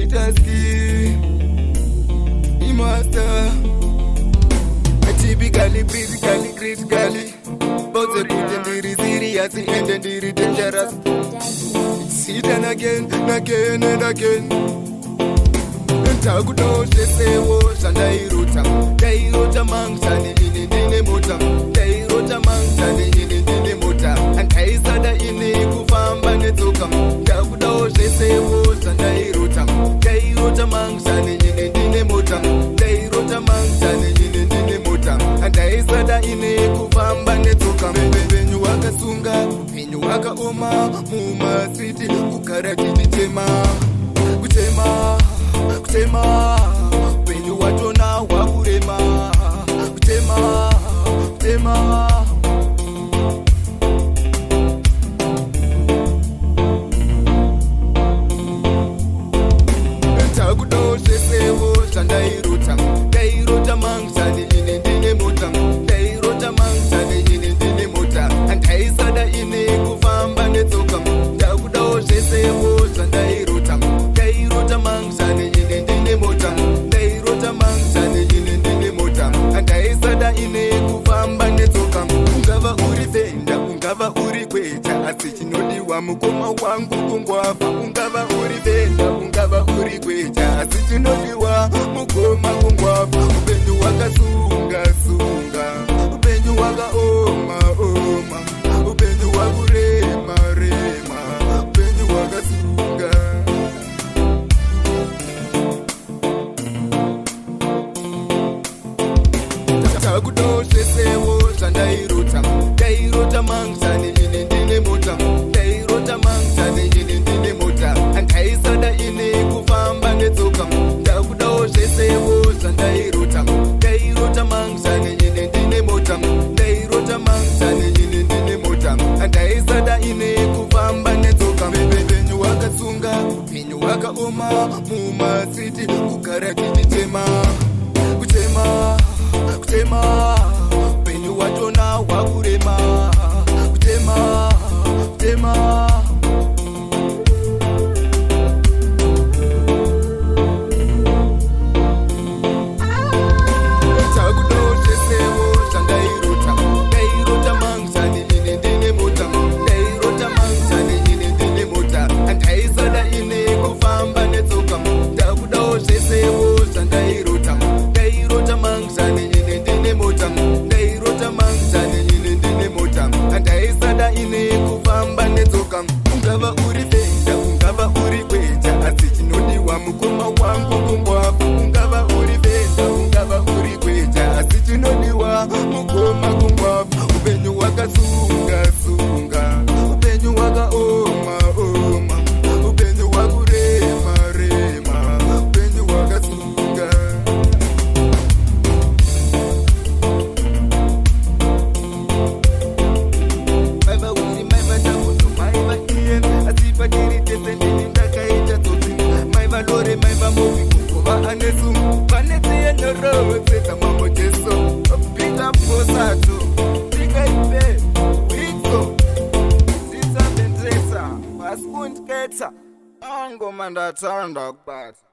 multitaski master typically physically critically both kuti ndiri serious and ndiri dangerous. See it again and again. Takudosesewo zvandairota mangzani ini ndine mota ndairota mangzani ini ndine mota andaisada ini kufamba netsoka. Takudosesewo zvandairota mangzani ini ndine mota ndairota mangzani ini ndine mota andaisada ini kufamba netsoka. Upenyu wakasunga upenyu wakaoma mumasiti kugara tichitema kutema upenyu watona wakurema kutema takudosesewo zvandairota mangzani ini ndine mota ndairota mangzani ini ndine mota andaisada ini kufamba netsoka. Takudosesewo zvandairota mangzani ini ndine mota ndairota mangzani ini ndine mota andaisada ini kufamba netsoka. Ungava uri venda ungava uri kweta asi chinodiwa mukoma wangu kungwafa. Ungava uri venda ungava uri kweta asi chinodiwa mukoma kungwafa. Upenyu wakasunga upenyu wakaoma upenyu wakurema upenyu wakasunga. Takudosesewo zvandairota mangzani ini ndine mota ndairota mangzani ini ndine mota andaisada ini kufamba netsoka. Takudosesewo zvandairota mangzani ini ndine mota ndairota mangzani ini ndine mota andaisada ini kufamba netsoka. Upenyu wakasunga upenyu wakaoma mumasiti kugara tichitema kutema upenyu watona wakurema kutema takudosesewo zvandairota mangzani ini ndine mota ndairota mangzani ini ndine mota andaisada ini kufamba netsoka. Takudosesewo zvandairota mangzani ini ndine mota ndairota mangzani ini ndine mota andaisada ini kufamba netsoka. Ungava uri venda ungava uri kweta asi chinodiwa mukoma wangu kungwafa. Ungava uri venda ungava uri kweta asi chinodiwa mukoma kungwafa. Upenyu wakasunga upenyu wakaoma upenyu wakurema upenyu wakasunga. Lore maiva movi kuva anesu vanetiye norodzedza mambo Jesu pita posato pika ipe wiko sisa vendresa vaskundketsa angoma ndatanda kubata.